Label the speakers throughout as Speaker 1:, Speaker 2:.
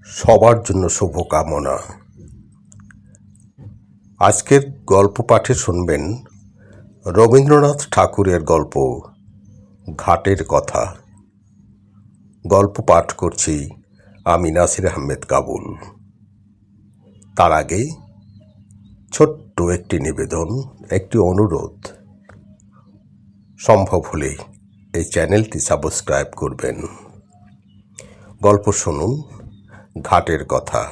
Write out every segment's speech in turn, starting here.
Speaker 1: সবার জন্য শুভকামনা। আজকের গল্প পাঠে শুনবেন রবীন্দ্রনাথ ঠাকুরের গল্প ঘাটের কথা। গল্প পাঠ করছি আমি নাসির আহমেদ কাবুল। তার আগে ছোট্ট একটি নিবেদন, একটি অনুরোধ। সম্ভব হলে এই চ্যানেলটি সাবস্ক্রাইব করবেন। গল্প শুনুন ঘাটের কথা।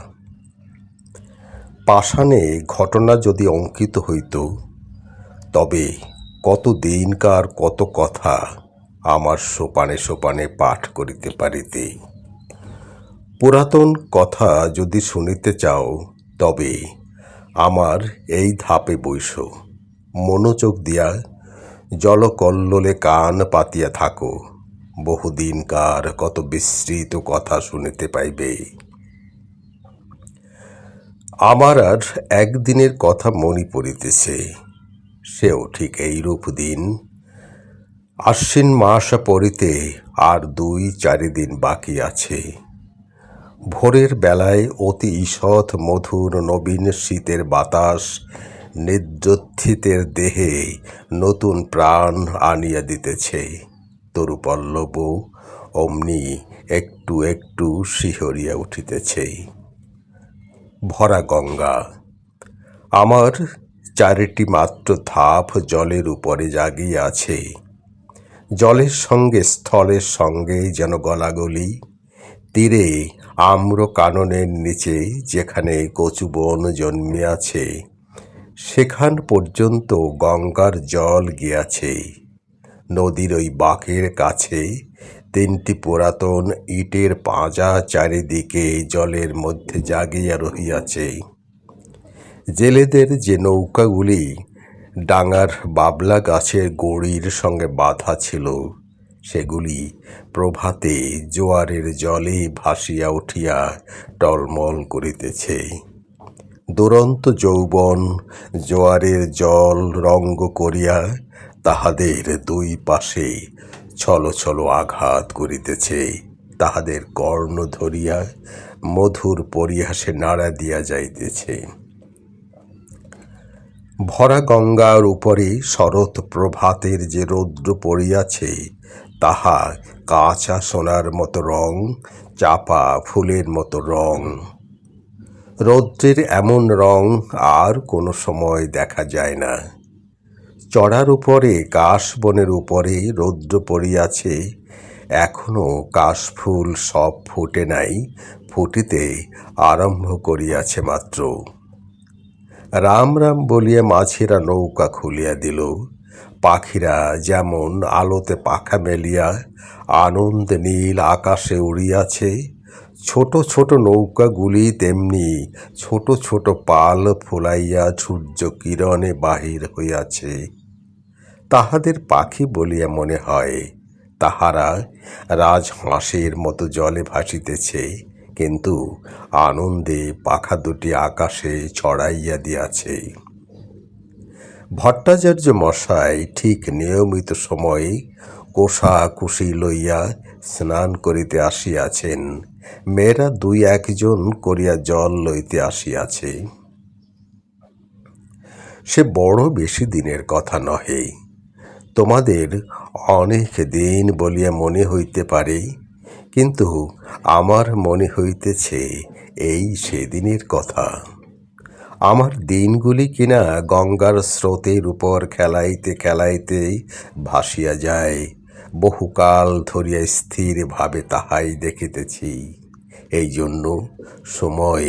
Speaker 1: পাষাণে ঘটনা যদি অঙ্কিত হইত, তবে কত দিনকার কত কথা আমার সোপানে সোপানে পাঠ করিতে পারিতে। পুরাতন কথা যদি শুনিতে চাও, তবে আমার এই ধাপে বইস, মনোযোগ দিয়া জলকল্লোলে কান পাতিয়া থাকো। বহুদিনকার কত বিস্তৃত কথা শুনিতে পাইবে। আমার আর একদিনের কথা মনে পড়িতেছে, সেও ঠিক এইরূপ দিন। আশ্বিন মাস পড়িতে আর 2-4 দিন বাকি আছে। ভোরের বেলায় অতি ঈষৎ মধুর নবীন শীতের বাতাস নিদ্রোত্থিতের দেহে নতুন প্রাণ আনিয়া দিতেছে। তরুপল্লব অমনি একটু একটু শিহরিয়া উঠিতেছে। ভরা গঙ্গা, আমার 4টি মাত্র ধাপ জলের উপরে জাগিয়ে আছে। জলের সঙ্গে স্থলের সঙ্গে যেন গলাগলি। তীরে আম্র কাননের নিচে যেখানে কচুবন জন্মিয়াছে, সেখান পর্যন্ত গঙ্গার জল গিয়াছে। নদীর ওই বাঁকের কাছে 3টি পুরাতন ইটের পাঁজা চারিদিকে জলের মধ্যে জাগিয়া রহিয়াছে। জেলেদের যে নৌকাগুলি ডাঙার বাবলা গাছের গুঁড়ির সঙ্গে বাঁধা ছিল, সেগুলি প্রভাতে জোয়ারের জলে ভাসিয়া উঠিয়া টলমল করিতেছে। দুরন্ত যৌবন জোয়ারের জল রঙ্গ করিয়া তাহাদের 2 পাশে ছলো ছলো আঘাত করিতেছে। তাহাদের কর্ণ ধরিয়া মধুর পরিহাসে নাড়া দিয়া যাইতেছে। ভরা গঙ্গার উপরে শরৎ প্রভাতের যে রৌদ্র পড়িয়াছে, তাহা কাঁচা সোনার মতো রং, চাপা ফুলের মতো রং। রৌদ্রের এমন রং আর কোনো সময় দেখা যায় না। চড়ার উপরে কাশবনের উপরে রৌদ্র পড়িয়াছে, এখনো কাশফুল সব ফুটে নাই, ফুটিতে আরম্ভ করিয়াছে মাত্র। রাম রাম বলিয়া মাঝিরা নৌকা খুলিয়া দিল। পাখিরা যেমন আলোতে পাখা মেলিয়া আনন্দ নীল আকাশে উড়িয়াছে, ছোট ছোট নৌকাগুলি তেমনি ছোট ছোট পাল ফুলাইয়া সূর্য কিরণে বাহির হইয়াছে। তাহাদের পাখি বলিয়া মনে হয়, তাহারা রাজহাঁসের মতো জলে ভাসিতেছে, কিন্তু আনন্দে পাখা দুটি আকাশে ছড়াইয়া দিয়াছে। ভট্টাচার্য মশাই ঠিক নিয়মিত সময়ে কোষাকুষি লইয়া স্নান করিতে আসিয়াছেন। মেয়েরা 2-1 জন করিয়া জল লইতে আসিয়াছে। সে বড় বেশি দিনের কথা নহে। তোমাদের অনেক দিন বলিয়া মনে হইতে পারে, কিন্তু আমার মনে হইতেছে এই সেদিনের কথা। আমার দিনগুলি কিনা গঙ্গার স্রোতের উপর খেলাইতে খেলাইতে ভাসিয়া যায়। বহুকাল ধরিয়া স্থিরভাবে তাহাই দেখিতেছি। এই জন্য সময়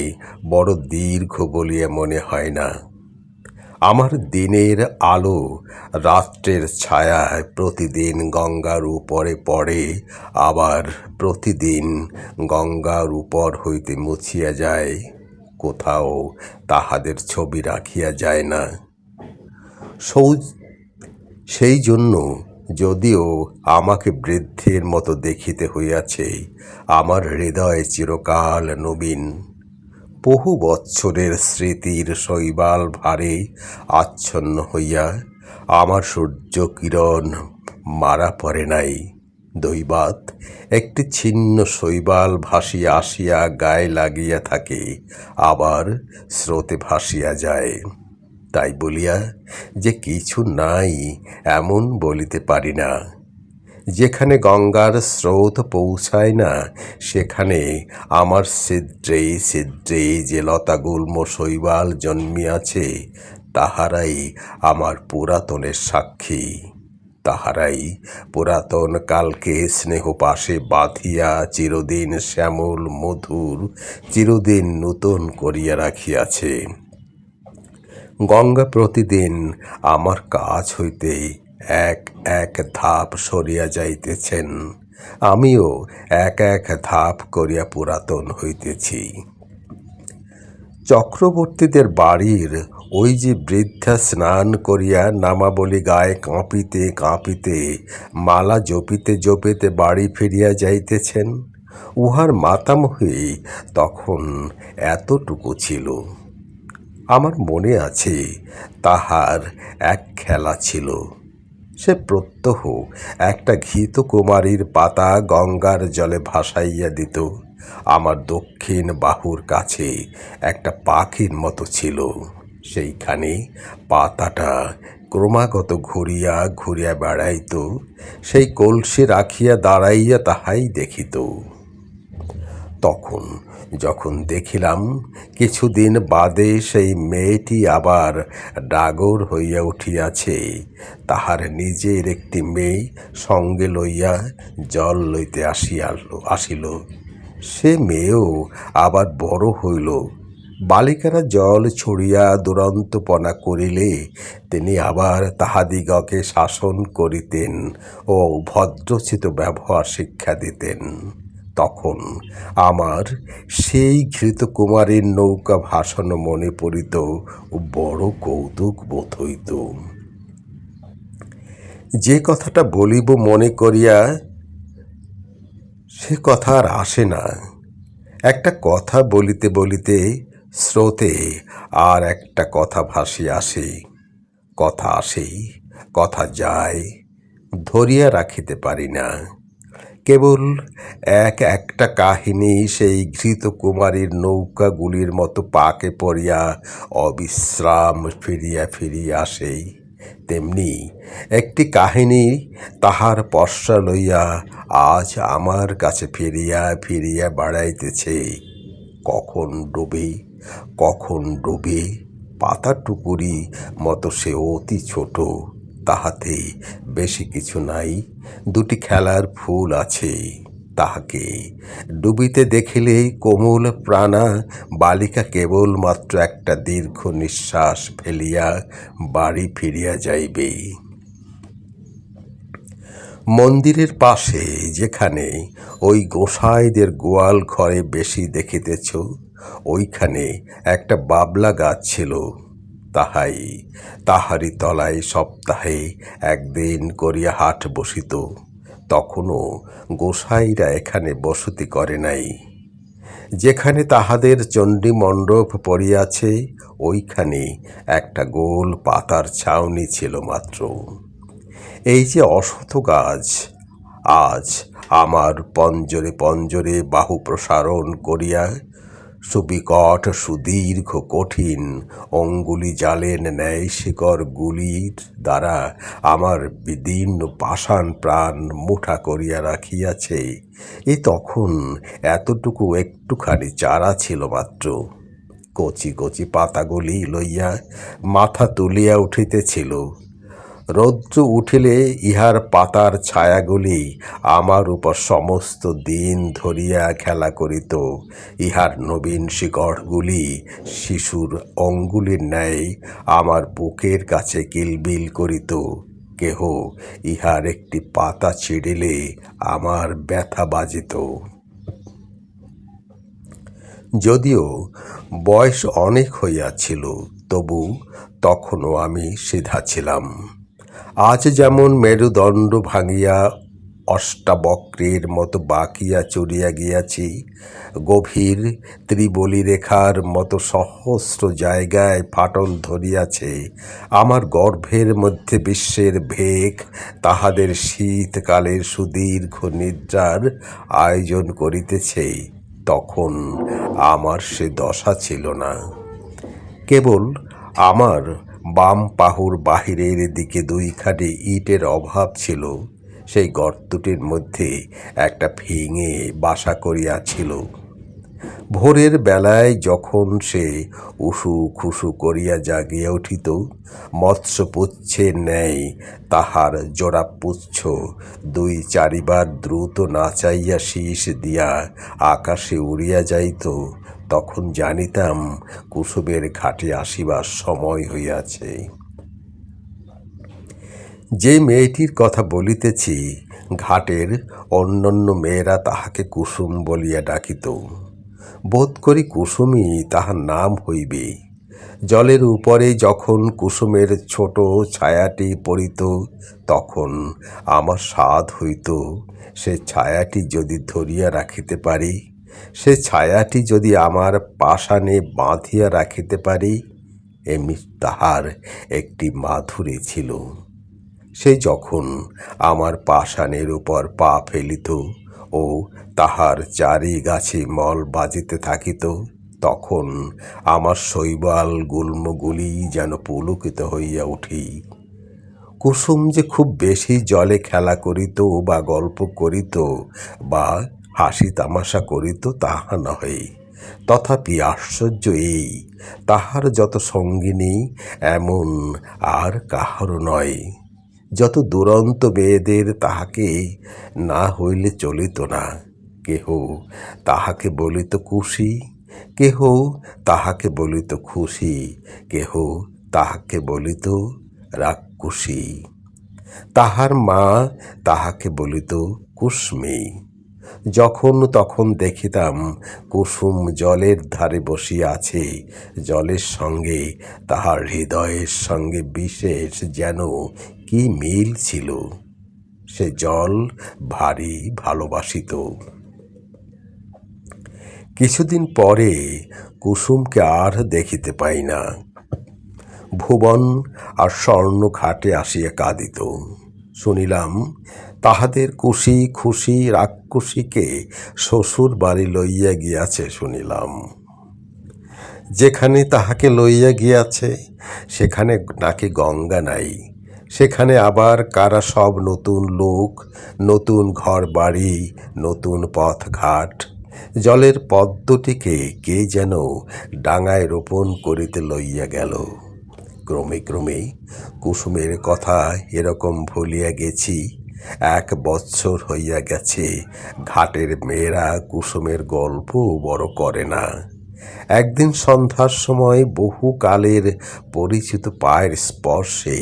Speaker 1: বড় দীর্ঘ বলিয়া মনে হয় না। আমার দিনের আলো রাত্রের ছায়ায় প্রতিদিন গঙ্গার উপরে পড়ে, আবার প্রতিদিন গঙ্গার উপর হইতে মুছিয়া যায়। কোথাও তাহাদের ছবি রাখিয়া যায় না। সেই জন্য যদিও আমাকে বৃদ্ধের মতো দেখিতে হইয়াছে, আমার হৃদয় চিরকাল নবীন। বহু বৎসরের স্মৃতির শৈবাল ভারে আচ্ছন্ন হইয়া আমার সূর্য কিরণ মারা পড়ে নাই। দৈবাৎ একটি ছিন্ন শৈবাল ভাসিয়া আসিয়া গায়ে লাগিয়া থাকে, আবার স্রোতে ভাসিয়া যায়। তাই বলিয়া যে কিছু নাই এমন বলিতে পারি না। যেখানে গঙ্গার স্রোত পৌঁছায় না, সেখানে আমার ছিদ্রে ছিদ্রে যে লতাগুল্ম শৈবাল জন্মিয়াছে, তাহারাই আমার পুরাতনের সাক্ষী। তাহারাই পুরাতন কালকে স্নেহ পাশে বাঁধিয়া চিরদিন শ্যামল মধুর, চিরদিন নূতন করিয়া রাখিয়াছে। গঙ্গা প্রতিদিন আমার কাছ হইতে এক এক ধাপ সরিয়া যাইতেছেন, আমিও এক এক ধাপ করিয়া পুরাতন হইতেছি। চক্রবর্তীদের বাড়ির ওই যে বৃদ্ধা স্নান করিয়া নামাবলী গায়ে কাঁপিতে কাঁপিতে, মালা জপিতে জপিতে বাড়ি ফিরিয়া যাইতেছেন, উহার মাতামহী তখন এতটুকু ছিল। আমার মনে আছে তাহার এক খেলা ছিল। সে প্রত্যহ একটা ঘৃতকুমারীর পাতা গঙ্গার জলে ভাসাইয়া দিত। আমার দক্ষিণ বাহুর কাছে একটা পাখির মতো ছিল। সেইখানে পাতাটা ক্রমাগত ঘুরিয়া ঘুরিয়া বেড়াইত। সেই কলসি রাখিয়া দাঁড়াইয়া তাহাই দেখিত। তখন যখন দেখিলাম কিছুদিন বাদে সেই মেয়েটি আবার ডাগর হইয়া উঠিয়াছে, তাহার নিজের একটি মেয়ে সঙ্গে লইয়া জল লইতে আসিল। সে মেয়েও আবার বড় হইল। বালিকারা জল ছড়িয়া দুরন্তপনা করিলে তিনি আবার তাহাদিগকে শাসন করিতেন ও ভদ্রোচিত ব্যবহার শিক্ষা দিতেন। তখন আমার সেই ঘৃতকুমারীর নৌকা ভাসানো মনে পড়িত, বড় কৌতুক বোধ হইত। যে কথাটা বলিব মনে করিয়া সে কথা আর আসে না। একটা কথা বলিতে বলিতে স্রোতে আর একটা কথা ভাসিয়া আসে। কথা আসে, কথা যায়, ধরিয়া রাখিতে পারি না। কেবল একটা কাহিনী সেই ঘৃতকুমারীর নৌকাগুলির মতো পাকে পড়িয়া অবিশ্রাম ফিরিয়া ফিরিয়া আসে। তেমনি একটি কাহিনী তাহার পশ্চা লইয়া আজ আমার কাছে ফিরিয়া ফিরিয়া বেড়াইতেছে। কখন ডোবে, কখন ডোবে, পাতাটুকুরি মতো সে অতি ছোট, তাহাতে বেশি কিছু নাই। দুটি খেলার ফুল আছে, তাহাকে ডুবিতে দেখিলে কোমল প্রাণা বালিকা কেবলমাত্র একটা দীর্ঘ নিঃশ্বাস ফেলিয়া বাড়ি ফিরিয়া যাইবে। মন্দিরের পাশে যেখানে ওই গোসাইদের গোয়াল ঘরে বেশি দেখিতেছ, ওইখানে একটা বাবলা গাছ ছিল। তাহারই তলায় সপ্তাহে একদিন করিয়া হাট বসিত। তখনও গোসাইরা এখানে বসতি করে নাই। যেখানে তাহাদের চণ্ডী মণ্ডপ পড়িয়াছে, ওইখানে একটা গোল পাতার ছাউনি ছিল মাত্র। এই যে অশ্বত্থ গাছ, আজ আমার পঞ্জরে পঞ্জরে বাহু প্রসারণ করিয়া সুবিকট সুদীর্ঘ কঠিন অঙ্গুলি জালের ন্যায় শিকড় গুলির দ্বারা আমার বিদীর্ণ পাষাণ প্রাণ মুঠা করিয়া রাখিয়াছে, এ তখন এতটুকু একটুখানি চারা ছিল মাত্র। কচি কচি পাতাগুলি লইয়া মাথা তুলিয়া উঠিতেছিল। রৌদ্র উঠিলে ইহার পাতার ছায়াগুলি আমার উপর সমস্ত দিন ধরিয়া খেলা করিত। ইহার নবীন শিকড়গুলি শিশুর অঙ্গুলির ন্যায় আমার বুকের কাছে কিলবিল করিত। কেহ ইহার একটি পাতা ছিঁড়িলে আমার ব্যথা বাজিত। যদিও বয়স অনেক হইয়াছিল, তবু তখনও আমি সিধা ছিলাম। আজ যেমন মেরুদণ্ড ভাঙিয়া অষ্টাবক্রের মতো বাকিয়া চড়িয়া গিয়াছি। গভীর ত্রিবলী রেখার মতো সহস্র জায়গায় ফাটল ধরিয়াছে। আমার গর্ভের মধ্যে বিশ্বের ভেক তাহাদের শীতকালের সুদীর্ঘ নিদ্রার আয়োজন করিতেছে। তখন আমার সে দশা ছিল না। কেবল আমার বাম বাহুর বাহিরের দিকে দুইখানি ইটের অভাব ছিল। সেই গর্তটির মধ্যে একটা ফিঙে বাসা করিয়াছিল। ভোরের বেলায় যখন সে উসু খুসু করিয়া জাগিয়া উঠিত, মৎস্যপুচ্ছের ন্যায় তাহার জোড়া পুচ্ছ দুই চারিবার দ্রুত নাচাইয়া শীষ দিয়া আকাশে উড়িয়া যাইত, তখন জানিতাম কুসুমের ঘাটে আসিবার সময় হইয়াছে। যে মেয়েটির কথা বলিতেছি, ঘাটের অন্যান্য মেয়েরা তাহাকে কুসুম বলিয়া ডাকিত। বোধ করি কুসুমই তাহার নাম হইবে। জলের উপরে যখন কুসুমের ছোট ছায়াটি পড়িত, তখন আমার সাধ হইত সে ছায়াটি যদি ধরিয়া রাখিতে পারি, সে ছায়াটি যদি আমার পাষাণে বাঁধিয়া রাখিতে পারি, এমনি তাহার একটি মাধুরী ছিল। সে যখন আমার পাষাণের উপর পা ফেলিত ও তাহার চারি গাছে মল বাজিতে থাকিত, তখন আমার শৈবাল গুল্মগুলি যেন পুলকিত হইয়া উঠি। কুসুম যে খুব বেশি জলে খেলা করিত বা গল্প করিত বা হাসি তামাশা করিত তাহা নহে। তথাপি আশ্চর্য এই, তাহার যত সঙ্গিনী এমন আর কাহারও নয়। যত দুরন্ত মেয়েদের তাহাকে না হইলে চলিত না। কেহ তাহাকে বলিত কুশি, কেহ তাহাকে বলিত খুশি, কেহ তাহাকে বলিত রাক্ষসী। তাহার মা তাহাকে বলিত কুস্মি। যখন তখন দেখিতাম কুসুম জলের ধারে বসিয়া আছে, জলের সঙ্গে তাহার হৃদয়ের সঙ্গে বিশেষ যেন কি মিল ছিল। সে জল ভারী ভালোবাসিত। কিছুদিন পরে কুসুমকে আর দেখিতে পাই না। ভুবন আর স্বর্ণ ঘাটে আসিয়া কাঁদিত। শুনিলাম তাহাদের কুশি খুশি রাক্ষসীকে শ্বশুর বাড়ি লইয়া গিয়াছে। শুনিলাম যেখানে তাহাকে লইয়া গিয়াছে সেখানে নাকি গঙ্গা নাই। সেখানে আবার কারা সব নতুন লোক, নতুন ঘর বাড়ি, নতুন পথঘাট। জলের পদ্মটিকে কে যেন ডাঙায় রোপণ করিতে লইয়া গেল। ক্রমে ক্রমে কুসুমের কথা এরকম ভুলিয়া গেছি। 1 বৎসর হইয়া গেছে, ঘাটের মেয়েরা কুসুমের গল্প বড় করে না। একদিন সন্ধ্যার সময় বহুকালের পরিচিত পায়ের স্পর্শে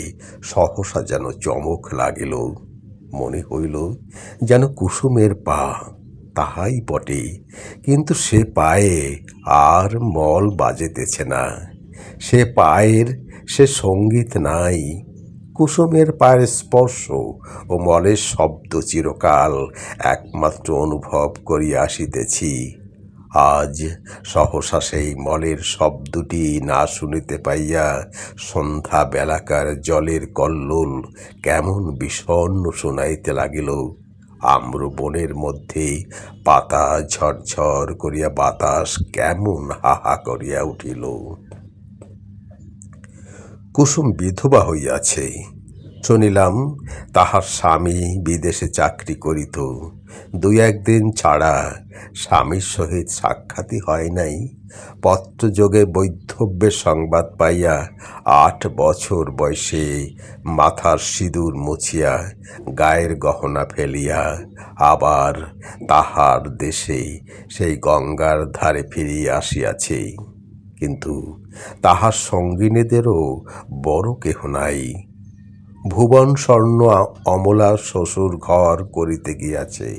Speaker 1: সহসা যেন চমক লাগিল। মনে হইল যেন কুসুমের পা। তাহাই বটে, কিন্তু সে পায়ে আর মল বাজিতেছে না। সে পায়ের সে সঙ্গীত নাই। কুসুমের পায়ের স্পর্শ ও মলের শব্দ চিরকাল একমাত্র অনুভব করিয়া আসিতেছি। আজ সহসা সেই মলের শব্দটি না শুনিতে পাইয়া সন্ধ্যা বেলাকার জলের কল্লোল কেমন বিষণ্ণ শোনাইতে লাগিল। আম্র বনের মধ্যে পাতা ঝরঝর করিয়া বাতাস কেমন হাহা করিয়া উঠিল। কুসুম বিধবা হইয়াছে। শুনিলাম তাহার স্বামী বিদেশে চাকরি করিত। 2-1 দিন ছাড়া স্বামীর সহিত সাক্ষাৎই হয় নাই। পত্রযোগে বৈধব্যের সংবাদ পাইয়া 8 বছর বয়সে মাথার সিঁদুর মুছিয়া গায়ের গহনা ফেলিয়া আবার তাহার দেশে সেই গঙ্গার ধারে ফিরিয়া আসিয়াছে। কিন্তু তাহার সঙ্গিনীদেরও বড় কেহ নাই। ভুবন স্বর্ণ অমলা শ্বশুর ঘর করিতে গিয়াছে।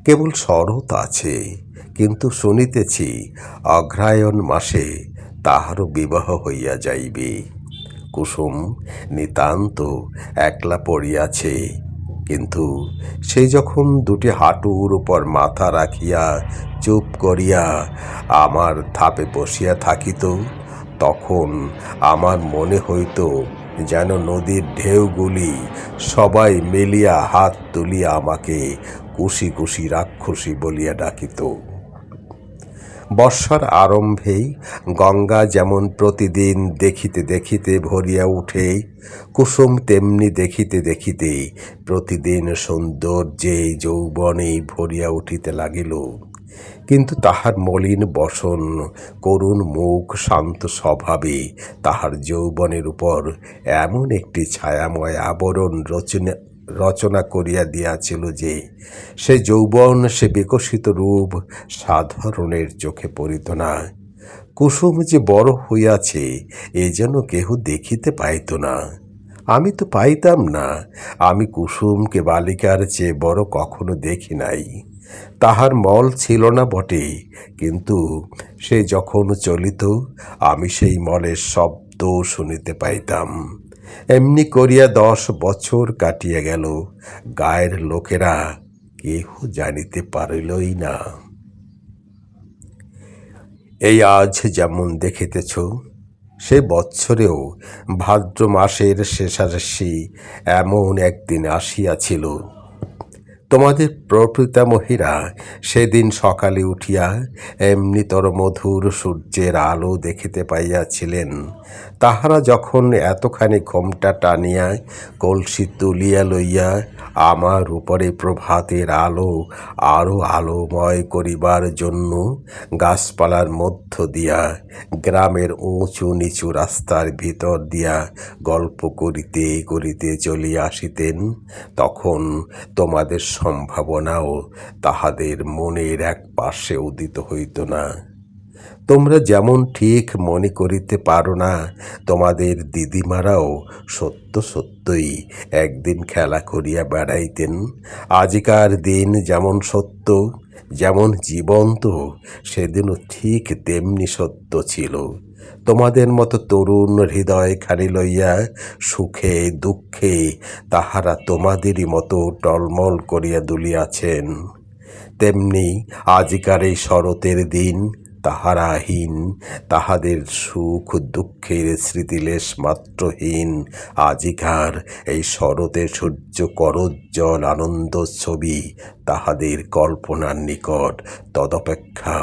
Speaker 1: কেবল শরৎ আছে, কিন্তু শুনিতেছি অগ্রহায়ণ মাসে তাহারও বিবাহ হইয়া যাইবে। কুসুম নিতান্ত একলা পড়িয়াছে। কিন্তু সে যখন দুটি হাঁটুর উপর মাথা রাখিয়া চুপ করিয়া আমার ধাপে বসিয়া থাকিত, তখন আমার মনে হইত যেন নদীর ঢেউগুলি সবাই মিলিয়া হাত তুলিয়া আমাকে কুশি কুশি রাক্ষসী বলিয়া ডাকিত। বর্ষার আরম্ভেই গঙ্গা যেমন প্রতিদিন দেখিতে দেখিতে ভরিয়া উঠে, কুসুম তেমনি দেখিতে দেখিতে প্রতিদিন সৌন্দর্যে যৌবনে ভরিয়া উঠিতে লাগিল। কিন্তু তাহার মলিন বসন, করুণ মুখ, শান্ত স্বভাবে তাহার যৌবনের উপর এমন একটি ছায়াময় আবরণ রচনা করিয়া দিয়াছিল যে সে যৌবন, সে বিকশিত রূপ সাধারণের চোখে পড়িত না। কুসুম যে বড় হইয়াছে এ যেন কেহ দেখিতে পাইত না। আমি তো পাইতাম না। আমি কুসুমকে বালিকার চেয়ে বড় কখনো দেখি নাই। তাহার মল ছিল না বটে, কিন্তু সে যখন চলিত আমি সেই মলের শব্দ শুনিতে পাইতাম। এমনি করিয়া 10 বছর কাটিয়া গেল। গায়ের লোকেরা কেহ জানিতে পারিলই না। এই আজ যেমন দেখিতেছ, সে বৎসরেও ভাদ্র মাসের শেষাশেষি এমন একদিন আসিয়াছিল। তোমাদের প্রপিতামহীরা সেদিন সকালে উঠিয়া এমনিতর মধুর সূর্যের আলো দেখিতে পাইয়াছিলেন। তাহারা যখন এতখানি ঘোমটা টানিয়া কলসি তুলিয়া লইয়া আমার উপরে প্রভাতের আলো আরও আলোময় করিবার জন্য গাছপালার মধ্য দিয়া গ্রামের উঁচু নিচু রাস্তার ভিতর দিয়া গল্প করিতে করিতে চলিয়া আসিতেন, তখন তোমাদের সম্ভাবনাও তাহাদের মনের এক পাশে উদিত হইত না। তোমরা যেমন ঠিক মনে করিতে পারো না, তোমাদের দিদিমারাও সত্য সত্যই একদিন খেলা করিয়া বেড়াইতেন। আজিকার দিন যেমন সত্য, যেমন জীবন্ত, সেদিনও ঠিক তেমনি সত্য ছিল। তোমাদের মতো তরুণ হৃদয়খানি লইয়া সুখে দুঃখে তাহারা তোমাদেরই মতো টলমল করিয়া দুলিয়াছেন। তেমনি আজিকার এই শরতের দিন তাহারাহীন, তাহাদের সুখ দুঃখের স্মৃতিলেশ মাত্রহীন আজিকার এই শরতে সূর্য করোজ্জ্বল আনন্দ ছবি তাহাদের কল্পনার নিকট তদপেক্ষা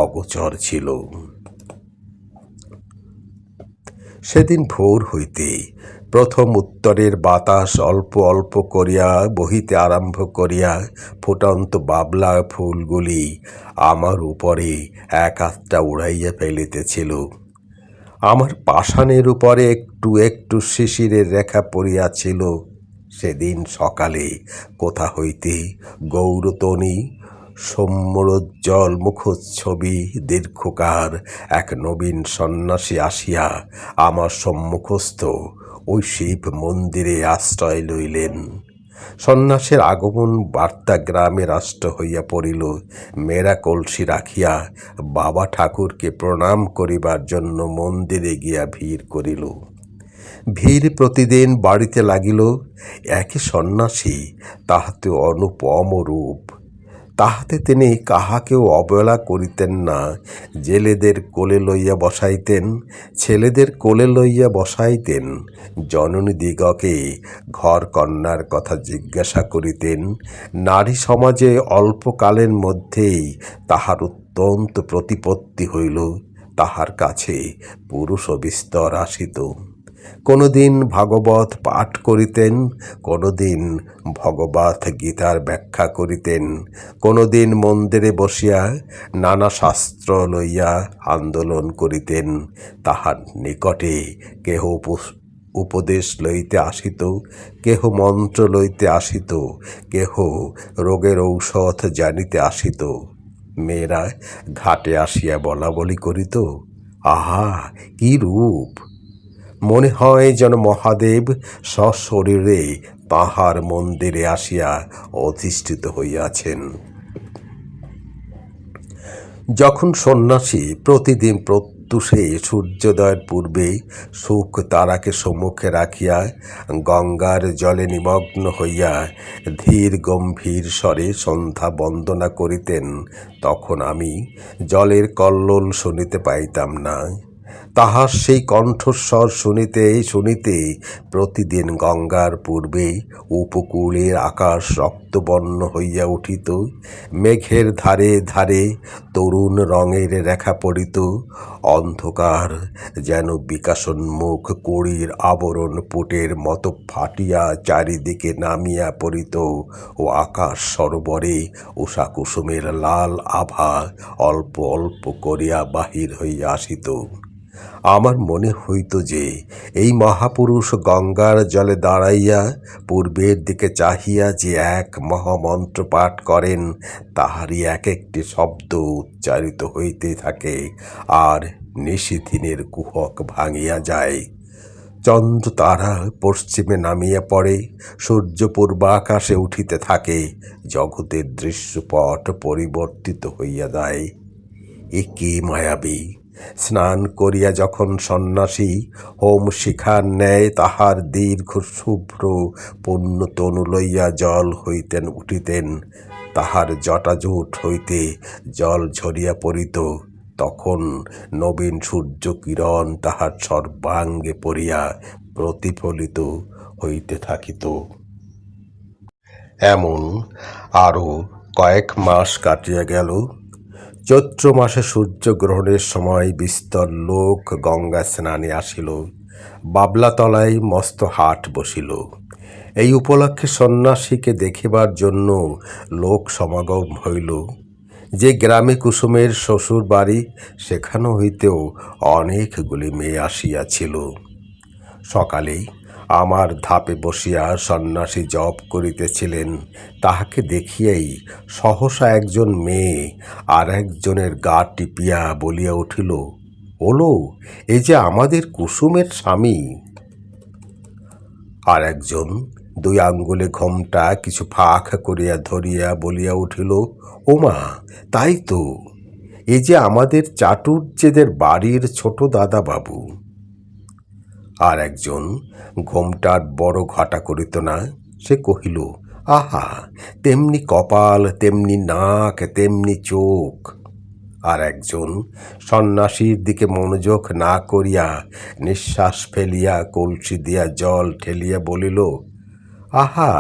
Speaker 1: অগোচর ছিল। সেদিন ভোর হইতে প্রথম উত্তরের বাতাস অল্প অল্প করিয়া বহিতে আরম্ভ করিয়া ফুটন্ত বাবলা ফুলগুলি আমার উপরে এক আধটা উড়াইয়া ফেলিতেছিল। আমার পাষাণের উপরে একটু একটু শিশিরের রেখা পড়িয়াছিল। সেদিন সকালে কোথা হইতে গৌরতনী সৌম্যোজ্জ্বল মুখচ্ছবি দীর্ঘকার এক নবীন সন্ন্যাসী আসিয়া আমার সম্মুখস্থ ওই শিব মন্দিরে আশ্রয় লইলেন। সন্ন্যাসের আগমন বার্তা গ্রামে রাষ্ট্র হইয়া পড়িল। মেয়েরা কলসি রাখিয়া বাবা ঠাকুরকে প্রণাম করিবার জন্য মন্দিরে গিয়া ভিড় করিল। ভিড় প্রতিদিন বাড়িতে লাগিল। একই সন্ন্যাসী, তাহাতে অনুপম রূপ। তাহাতে তিনি কাহাকেও অবহেলা করিতেন না। জেলেদের কোলে লইয়া বসাইতেন, ছেলেদের কোলে লইয়া বসাইতেন, জননীদিগকে ঘর কন্যার কথা জিজ্ঞাসা করিতেন। নারী সমাজে অল্পকালের মধ্যেই তাহার অত্যন্ত প্রতিপত্তি হইল। তাহার কাছে পুরুষ বিস্তর আসিত। কোনোদিন ভাগবত পাঠ করিতেন, কোনোদিন ভগবত গীতার ব্যাখ্যা করিতেন, কোনোদিন মন্দিরে বসিয়া নানা শাস্ত্র লইয়া আন্দোলন করিতেন। তাহার নিকটে কেহ উপদেশ লইতে আসিত, কেহ মন্ত্র লইতে আসিত, কেহ রোগের ঔষধ জানিতে আসিত। মেয়েরা ঘাটে আসিয়া বলা বলি করিত, আহা কি রূপ! মনে হয় যেন মহাদেব সশরীরে তাহার মন্দিরে আসিয়া অধিষ্ঠিত হইয়াছেন। যখন সন্ন্যাসী প্রতিদিন প্রত্যুষে সূর্যোদয়ের পূর্বে সুখ তারাকে সম্মুখে রাখিয়া গঙ্গার জলে নিমগ্ন হইয়া ধীর গম্ভীর স্বরে সন্ধ্যা বন্দনা করিতেন, তখন আমি জলের কল্লোল শুনিতে পাইতাম না। তাহার সেই কণ্ঠস্বর শুনিতে শুনিতে প্রতিদিন গঙ্গার পূর্বে উপকূলের আকাশ রক্তবর্ণ হইয়া উঠিত, মেঘের ধারে ধারে তরুণ রঙের রেখা পড়িত, অন্ধকার যেন বিকাশোন্মুখ কড়ির আবরণ পুটের মতো ফাটিয়া চারিদিকে নামিয়া পড়িত, ও আকাশ সরোবরে উষা কুসুমের লাল আভা অল্প অল্প করিয়া বাহির হইয়া আসিত। আমার মনে হইত যে এই মহাপুরুষ গঙ্গার জলে দাঁড়াইয়া পূর্বের দিকে চাহিয়া যে এক মহামন্ত্র পাঠ করেন, তাহারই এক একটি শব্দ উচ্চারিত হইতে থাকে, আর নিশিদিনের কুহক ভাঙিয়া যায়। চন্দ্র তারা পশ্চিমে নামিয়া পড়ে, সূর্য পূর্বাকাশে উঠিতে থাকে, জগতের দৃশ্যপট পরিবর্তিত হইয়া যায়। এ কি মায়াবী! স্নান করিয়া যখন সন্ন্যাসী হোম শিখার ন্যায় তাহার দীর্ঘ শুভ্র পুণ্য তনু লইয়া জল হইতেন উঠিতেন, তাহার জটাজুট হইতে জল ঝরিয়া পড়িত, তখন নবীন সূর্য কিরণ তাহার সর্বাঙ্গে পড়িয়া প্রতিফলিত হইতে থাকিত। এমন আরও কয়েক মাস কাটিয়া গেল। চৈত্র মাসে সূর্যগ্রহণের সময় বিস্তর লোক গঙ্গা স্নানে আসিল। বাবলাতলায় মস্ত হাট বসিল। এই উপলক্ষে সন্ন্যাসীকে দেখিবার জন্য লোক সমাগম হইল। যে গ্রামে কুসুমের শ্বশুর বাড়ি, সেখান হইতেও অনেকগুলি মেয়ে আসিয়াছিল। সকালে আমার ধাপে বসিয়া সন্ন্যাসী জপ করিতেছিলেন, তাহাকে দেখিয়াই সহসা একজন মেয়ে আর একজনের গা টিপিয়া বলিয়া উঠিল, ওলো, এ যে আমাদের কুসুমের স্বামী। আর একজন দুই আঙ্গুলে ঘোমটা কিছু ফাঁক করিয়া ধরিয়া বলিয়া উঠিল, ওমা, তাই তো, এ যে আমাদের চাটুর্যেদের বাড়ির ছোট দাদা বাবু। আর একজন ঘোমটার বড় ঘটা করিত না, সে কহিল, আহা, তেমনি কপাল, তেমনি নাক, তেমনি চোখ। আর একজন সন্ন্যাসীর দিকে মনোযোগ না করিয়া নিঃশ্বাস ফেলিয়া কলসি দিয়া জল ঠেলিয়া বলিল, আহা,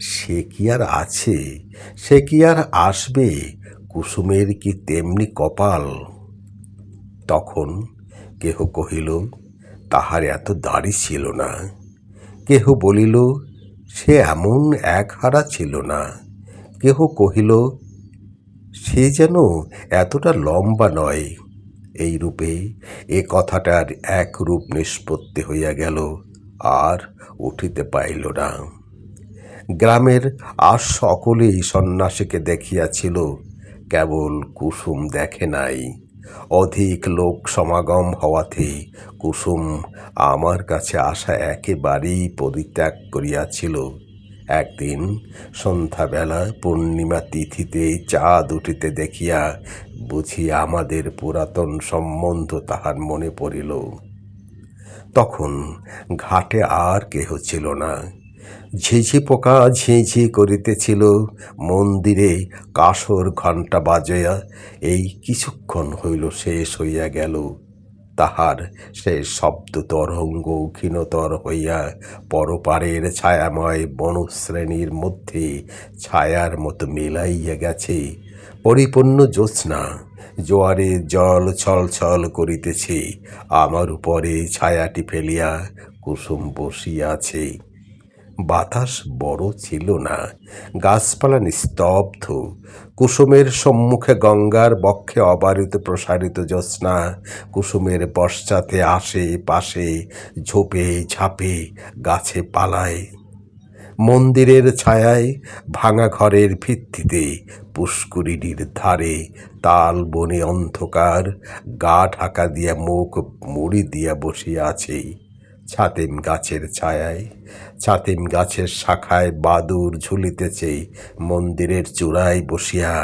Speaker 1: সে কি আর আছে, সে কি আর আসবে, কুসুমের কি তেমনি কপাল। তখন কেহ কহিল, তাহার এত দাড়ি ছিল না। কেহ বলিল, সে এমন একহারা ছিল না। কেহ কহিল, সে যেন এতটা লম্বা নয়। এই রূপে এ কথাটার এক রূপ নিষ্পত্তি হইয়া গেল, আর উঠিতে পাইল না। গ্রামের আর সকলেই সন্ন্যাসীকে দেখিয়াছিল, কেবল কুসুম দেখে নাই। অধিক লোক সমাগম হওয়াতে কুসুম আমার কাছে আসা একেবারেই পরিত্যাগ করিয়াছিল। একদিন সন্ধ্যাবেলা পূর্ণিমা তিথিতে চাঁদ উঠিতে দেখিয়া বুঝি আমাদের পুরাতন সম্বন্ধ তাহার মনে পড়িল। তখন ঘাটে আর কেহ ছিল না। ঝিঝি পোকা ঝিঝি করিতেছিল। মন্দিরে কাসর ঘণ্টা বাজিয়া এই কিছুক্ষণ হইল শেষ হইয়া গেল। তাহার সে শব্দ তরঙ্গ ক্ষীণতর হইয়া পরপারের ছায়াময় বনশ্রেণীর মধ্যে ছায়ার মতো মিলাইয়া গেছে। পরিপূর্ণ জ্যোৎস্না, জোয়ারে জল ছলছল করিতেছে, আমার উপরে ছায়াটি ফেলিয়া কুসুম বসিয়া আছে। বাতাস বড় ছিল না, গাছপালা নিস্তব্ধ। কুসুমের সম্মুখে গঙ্গার বক্ষে অবারিত প্রসারিত জ্যোৎস্না, কুসুমের পশ্চাতে আশে পাশে ঝোপে ঝাপে গাছে পালায়। মন্দিরের ছায়ায় ভাঙা ঘরের ভিত্তিতে পুষ্করিণীর ধারে তাল বনে অন্ধকার, গা ঢাকা দিয়া মুখ মুড়ি দিয়া বসিয়া আছে। ছাতিম গাছের ছায়ায়, ছাতিম গাছের শাখায় বাদুর ঝুলিতেছে। মন্দিরের চূড়ায় বসিয়া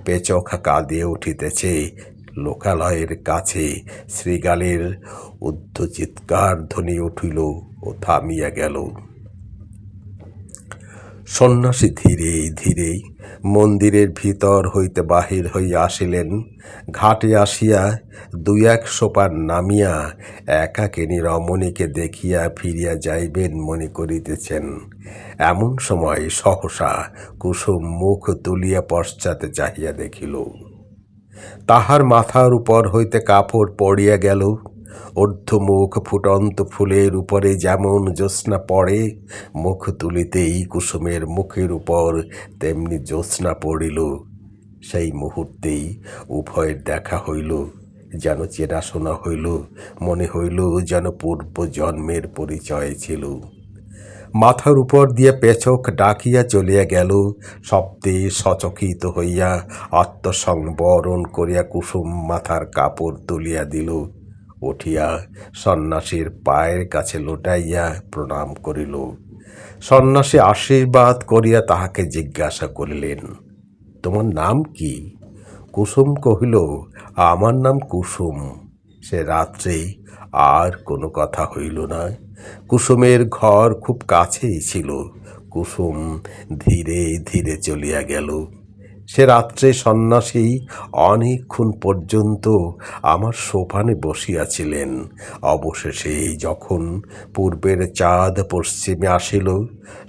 Speaker 1: পেচখা কাঁদিয়া উঠিতেছে। লোকালয়ের কাছে শৃগালের ঊর্ধ্বচিৎকার ধ্বনি উঠিল ও থামিয়া গেল। সন্ন্যাসী ধীরে ধীরে মন্দিরের ভিতর হইতে বাহির হইয়া আসিলেন। ঘাটে আসিয়া ২-১ সোপান নামিয়া একাকিনী রমণীকে দেখিয়া ফিরিয়া যাইবেন মনে করিতেছেন। এমন সময় সহসা কুসুম মুখ তুলিয়া পশ্চাতে চাহিয়া দেখিল, তাহার মাথার উপর হইতে কাপড় পড়িয়া গেল। ঊর্ধ্বমুখ ফুটন্ত ফুলের উপরে যেমন জ্যোৎস্না পড়ে, মুখ তুলিতেই কুসুমের মুখের উপর তেমনি জ্যোৎস্না পড়িল। সেই মুহূর্তেই উভয়ের দেখা হইল, যেন চেনাশোনা হইল, মনে হইল যেন পূর্ব জন্মের পরিচয় ছিল। মাথার উপর দিয়া পেচক ডাকিয়া চলিয়া গেল। শব্দে সচকিত হইয়া আত্মসংবরণ করিয়া কুসুম মাথার কাপড় তুলিয়া দিল। উঠিয়া সন্ন্যাসীর পায়ের কাছে লোটাইয়া প্রণাম করিল। সন্ন্যাসী আশীর্বাদ করিয়া তাহাকে জিজ্ঞাসা করিলেন, তোমার নাম কি? কুসুম কহিল, আমার নাম কুসুম। সে রাত্রে আর কোনো কথা হইল না। কুসুমের ঘর খুব কাছেই ছিল। কুসুম ধীরে ধীরে চলিয়া গেল। সে রাত্রে সন্ন্যাসী অনেকক্ষণ পর্যন্ত আমার সোপানে বসিয়াছিলেন। অবশেষে যখন পূর্বের চাঁদ পশ্চিমে আসিল,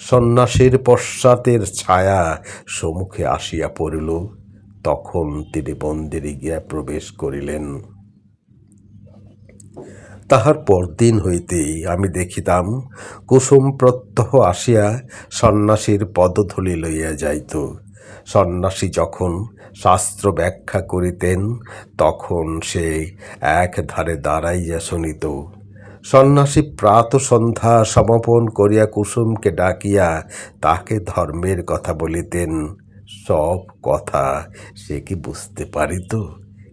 Speaker 1: সন্ন্যাসীর পশ্চাতের ছায়া সম্মুখে আসিয়া পড়িল, তখন তিনি মন্দিরে গিয়া প্রবেশ করিলেন। তাহার পরদিন হইতে আমি দেখিতাম কুসুম প্রত্যহ আসিয়া সন্ন্যাসীর পদধূলি লইয়া যাইত। সন্ন্যাসী যখন শাস্ত্র ব্যাখ্যা করিতেন, তখন সে এক ধারে দাঁড়াইয়া শুনিত। সন্ন্যাসী প্রাত সন্ধ্যা সমাপন করিয়া কুসুমকে ডাকিয়া তাকে ধর্মের কথা বলিতেন। সব কথা সে কি বুঝতে পারিত,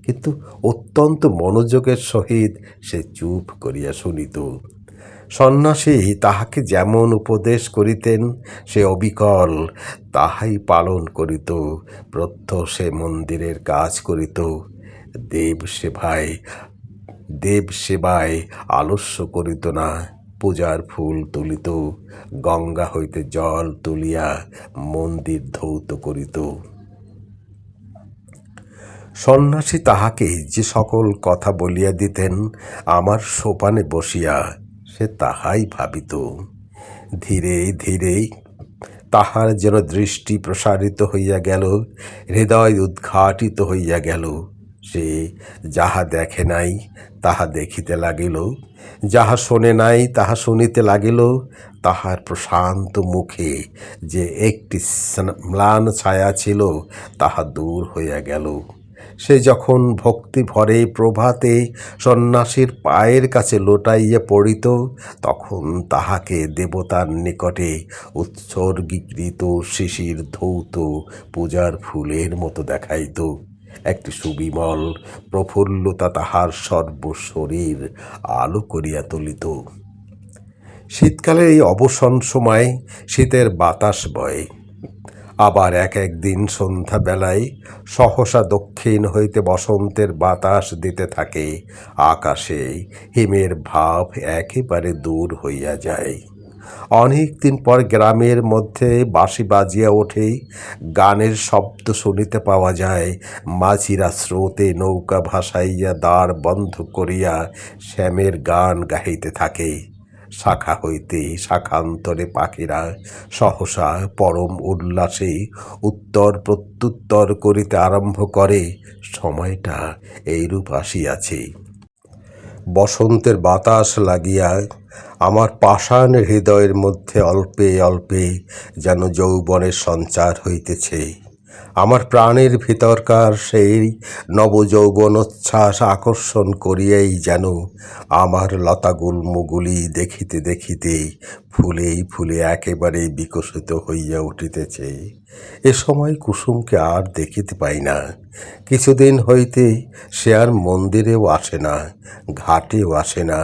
Speaker 1: কিন্তু অত্যন্ত মনোযোগের সহিত সে চুপ করিয়া শুনিত। সন্ন্যাসী তাহাকে যেমন উপদেশ করিতেন, সে অবিকল তাহাই পালন করিত। প্রত্যহ সে মন্দিরের কাজ করিত, দেব সেবায় আলস্য করিত না। পূজার ফুল তুলিত, গঙ্গা হইতে জল তুলিয়া মন্দির ধৌত করিত। সন্ন্যাসী তাহাকে যে সকল কথা বলিয়া দিতেন, আমার সোপানে বসিয়া সে তাহাই ভাবিত। ধীরে ধীরে তাহার যেন দৃষ্টি প্রসারিত হইয়া গেল, হৃদয় উদ্ঘাটিত হইয়া গেল। সে যাহা দেখে নাই তাহা দেখিতে লাগিল, যাহা শোনে নাই তাহা শুনিতে লাগিল। তাহার প্রশান্ত মুখে যে একটি ম্লান ছায়া ছিল, তাহা দূর হইয়া গেল। সে যখন ভক্তি ভরে প্রভাতে সন্ন্যাসীর পায়ের কাছে লোটাইয়া পড়িত, তখন তাহাকে দেবতার নিকটে উৎসর্গীকৃত শিশির ধৌত পূজার ফুলের মতো দেখাইত। একটি সুবিমল প্রফুল্লতা তাহার সর্বশরীর আলো করিয়া তুলিত। শীতকালের এই অবসান সময় শীতের বাতাস বয়। আবার এক একদিন সন্ধ্যাবেলায় সহসা দক্ষিণ হইতে বসন্তের বাতাস দিতে থাকে। আকাশে হিমের ভাব একেবারে দূর হইয়া যায়। অনেক দিন পর গ্রামের মধ্যে বাঁশি বাজিয়া ওঠে, গানের শব্দ শুনিতে পাওয়া যায়। মাঝিরা স্রোতে নৌকা ভাসাইয়া দ্বার বন্ধ করিয়া শ্যামের গান গাহিতে থাকে। শাখা হইতে শাখান্তরে পাখিরা সহসা পরম উল্লাসে উত্তর প্রত্যুত্তর করিতে আরম্ভ করে। সময়টা এইরূপ আসিয়াছে। বসন্তের বাতাস লাগিয়া আমার পাষাণ হৃদয়ের মধ্যে অল্পে অল্পে যেন যৌবনের সঞ্চার হইতেছে। আমার প্রাণের ভিতরকার সেই নবযৌবনোচ্ছ্বাস আকর্ষণ করিয়াই যেন আমার লতাগুল্মগুলি দেখিতে দেখিতে ফুলে ফুলে একেবারে বিকশিত হইয়া উঠিতেছে। এ সময় কুসুমকে আর দেখিতে পাই না। কিছুদিন হইতে সে আর মন্দিরেও আসে না, ঘাটেও আসে না।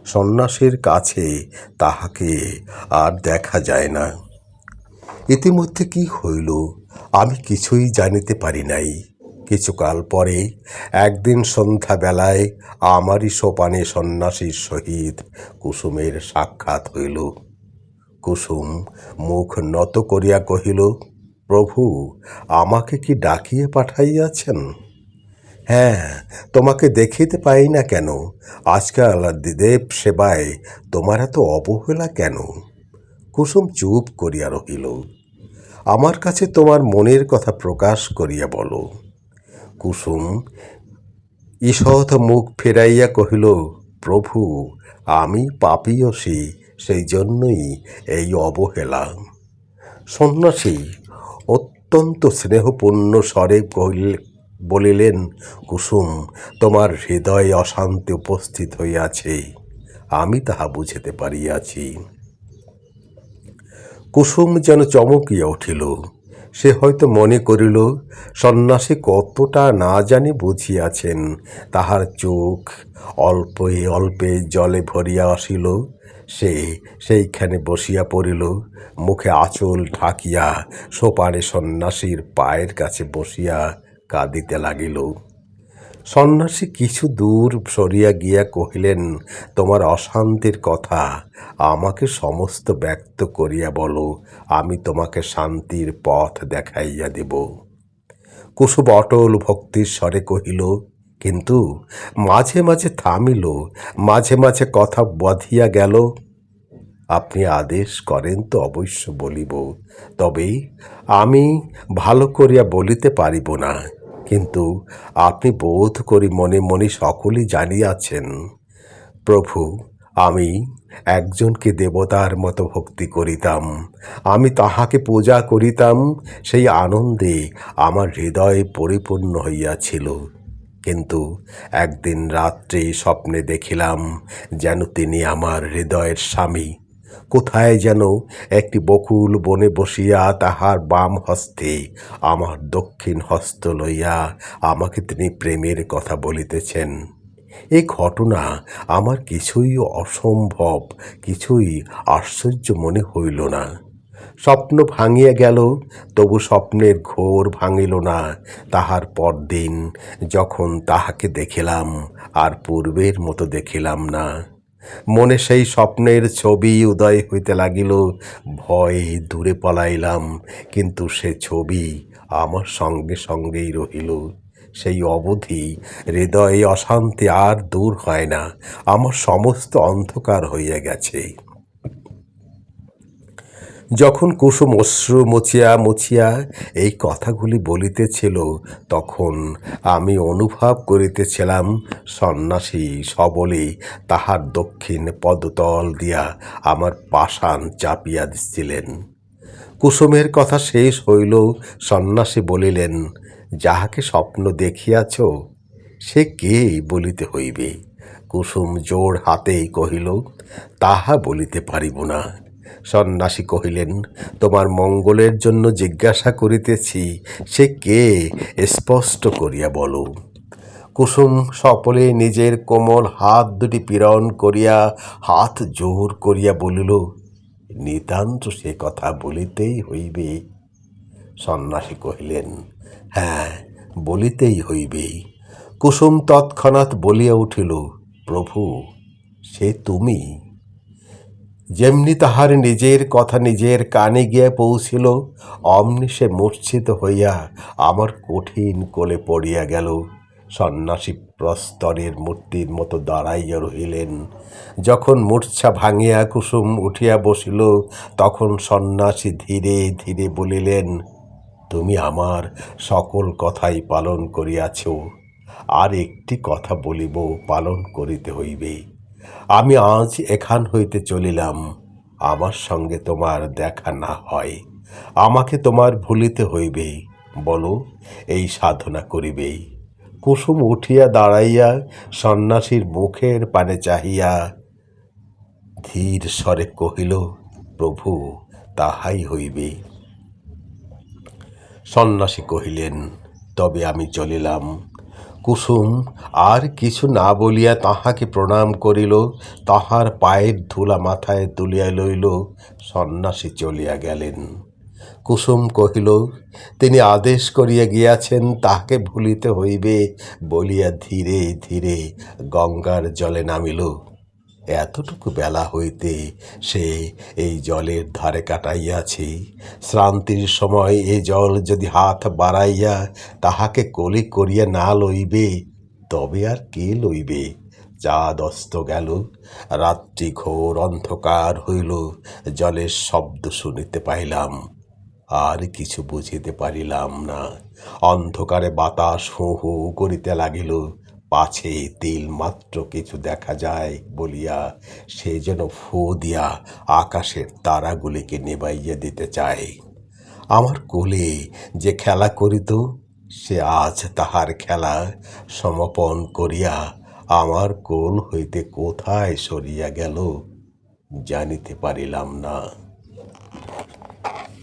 Speaker 1: সন্ন্যাসীর কাছে তাহাকে আর দেখা যায় না। ইতিমধ্যে কি হইল আমি কিছুই জানিতে পারি নাই, কিছুকাল পরে একদিন সন্ধ্যাবেলায় আমারই সোপানে সন্ন্যাসীর সহিত কুসুমের সাক্ষাৎ হইল। কুসুম মুখ নত করিয়া কহিল, প্রভু, আমাকে কি ডাকিয়ে পাঠাইয়াছেন? হ্যাঁ, তোমাকে দেখিতে পাই না কেন? আজকাল দেব সেবায় তোমার এত অবহেলা কেন? কুসুম চুপ করিয়া রহিল। আমার কাছে তোমার মনের কথা প্রকাশ করিয়া বলো। কুসুম ঈষৎ মুখ ফেরাইয়া কহিল, প্রভু, আমি পাপিয়সী, সেই জন্যই এই অবহেলা। সন্ন্যাসী অত্যন্ত স্নেহপূর্ণ স্বরে বলিলেন, কুসুম, তোমার হৃদয়ে অশান্তি উপস্থিত হইয়াছে, আমি তাহা বুঝিতে পারিয়াছি। কুসুম যেন চমকিয়া উঠিল। সে হয়তো মনে করিল সন্ন্যাসী কতটা না জানি বুঝিয়াছেন। তাহার চোখ অল্পে অল্পে জলে ভরিয়া আসিল। সে সেইখানে বসিয়া পড়িল, মুখে আঁচল ঢাকিয়া সোপানে সন্ন্যাসীর পায়ের কাছে বসিয়া কাঁদিতে লাগিল। সন্ন্যাসী কিছু দূর সরিয়া গিয়া কহিলেন, তোমার অশান্তির কথা আমাকে সমস্ত ব্যক্ত করিয়া বলো, আমি তোমাকে শান্তির পথ দেখাইয়া দেব। কুসুম অটল ভক্তির স্বরে কহিল, কিন্তু মাঝে মাঝে থামিল, মাঝে মাঝে কথা বাধিয়া গেল। আপনি আদেশ করেন তো অবশ্য বলিব, তবে আমি ভালো করিয়া বলিতে পারিব না। কিন্তু আপনি বোধ করি মনে মনে সকলেই জানিয়াছেন, প্রভু, আমি একজনকে দেবতার মতো ভক্তি করিতাম। আমি তাহাকে পূজা করিতাম, সেই আনন্দে আমার হৃদয় পরিপূর্ণ হইয়াছিল। কিন্তু একদিন রাত্রে স্বপ্নে দেখিলাম যেন তিনি আমার হৃদয়ের স্বামী। কোথায় যেন একটি বকুল বনে বসিয়া তাহার বাম হস্তে আমার দক্ষিণ হস্ত লইয়া আমাকে তিনি প্রেমের কথা বলিতেছেন। এই ঘটনা আমার কিছুই অসম্ভব, কিছুই আশ্চর্য মনে হইল না। স্বপ্ন ভাঙিয়া গেল, তবু স্বপ্নের ঘোর ভাঙিল না। তাহার পরদিন যখন তাহাকে দেখিলাম, আর পূর্বের মতো দেখিলাম না। মনে সেই স্বপ্নের ছবি উদয় হইতে লাগিল। ভয়ে দূরে পলাইলাম, কিন্তু সে ছবি আমার সঙ্গে সঙ্গেই রহিল। সেই অবধি হৃদয়ে অশান্তি আর দূর হয় না, আমার সমস্ত অন্ধকার হইয়া গেছে। যখন কুসুম অশ্রু মুছিয়া মুছিয়া এই কথাগুলি বলিতেছিল, তখন আমি অনুভব করিতেছিলাম সন্ন্যাসী সবলে তাহার দক্ষিণ পদতল দিয়া আমার পাষাণ চাপিয়া দিচ্ছিলেন। কুসুমের কথা শেষ হইল, সন্ন্যাসী বলিলেন, যাহাকে স্বপ্ন দেখিয়াছ সে কে বলিতে হইবে। কুসুম জোড় হাতেই কহিল, তাহা বলিতে পারিব না। সন্ন্যাসী কহিলেন, তোমার মঙ্গলের জন্য জিজ্ঞাসা করিতেছি, সে কে স্পষ্ট করিয়া বলো। কুসুম সকলে নিজের কোমল হাত দুটি পীড়ন করিয়া হাত জোর করিয়া বলিল, নিতান্ত সে কথা বলিতেই হইবে। সন্ন্যাসী কহিলেন, হ্যাঁ, বলিতেই হইবে। কুসুম তৎক্ষণাৎ বলিয়া উঠিল, প্রভু, সে তুমি। যেমনি তাহার নিজের কথা নিজের কানে গিয়া পৌঁছিল, অমনি সে মূর্ছিত হইয়া আমার কঠিন কোলে পড়িয়া গেল। সন্ন্যাসী প্রস্তরের মূর্তির মতো দাঁড়াইয়া রহিলেন। যখন মূর্ছা ভাঙিয়া কুসুম উঠিয়া বসিল, তখন সন্ন্যাসী ধীরে ধীরে বলিলেন, তুমি আমার সকল কথাই পালন করিয়াছ, আর একটি কথা বলিব, পালন করিতে হইবে। আমি আজ এখান হইতে চলিলাম, আমার সঙ্গে তোমার দেখা না হয়, আমাকে তোমার ভুলিতে হইবে। বলো, এই সাধনা করিবে। কুসুম উঠিয়া দাঁড়াইয়া সন্ন্যাসীর মুখের পানে চাহিয়া ধীর স্বরে কহিল, প্রভু, তাহাই হইবে। সন্ন্যাসী কহিলেন, তবে আমি চলিলাম। কুসুম আর কিছু না বলিয়া তাহাকে প্রণাম করিল, তাহার পায়ের ধুলা মাথায় তুলিয়া লইল। সন্ন্যাসী চলিয়া গেলেন। কুসুম কহিল, তিনি আদেশ করিয়া গিয়াছেন তাহাকে ভুলিতে হইবে বলিয়া ধীরে ধীরে গঙ্গার জলে নামিল। এতটুকু বেলা হইতে সে এই জলের ধারে কাটাইয়াছে। শ্রান্তির সময় এ জল যদি হাত বাড়াইয়া তাহাকে কোলে করিয়া না লইবে, তবে আর কে লইবে? চাঁদ অস্ত গেল, রাত্রি ঘোর অন্ধকার হইল, জলের শব্দ শুনিতে পাইলাম, আর কিছু বুঝিতে পারিলাম না। অন্ধকারে বাতাস হু হু করিতে লাগিল, পাছে তিল মাত্র কিছু দেখা যায় বলিয়া সে যেন ফু দিয়া আকাশের তারাগুলিকে নেবাইয়া দিতে চায়। আমার কোলে যে খেলা করিত, সে আজ তাহার খেলা সমাপন করিয়া আমার কোল হইতে কোথায় সরিয়া গেল জানিতে পারিলাম না।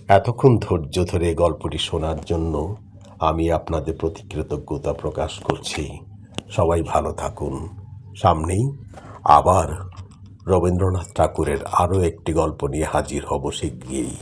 Speaker 1: এতক্ষণ ধৈর্য ধরে গল্পটি শোনার জন্য আমি আপনাদের প্রতি কৃতজ্ঞতা প্রকাশ করছি। সবাই ভালো থাকুন। সামনেই আবার রবীন্দ্রনাথ ঠাকুরের আরও একটি গল্প নিয়ে হাজির হব শিগগিরই।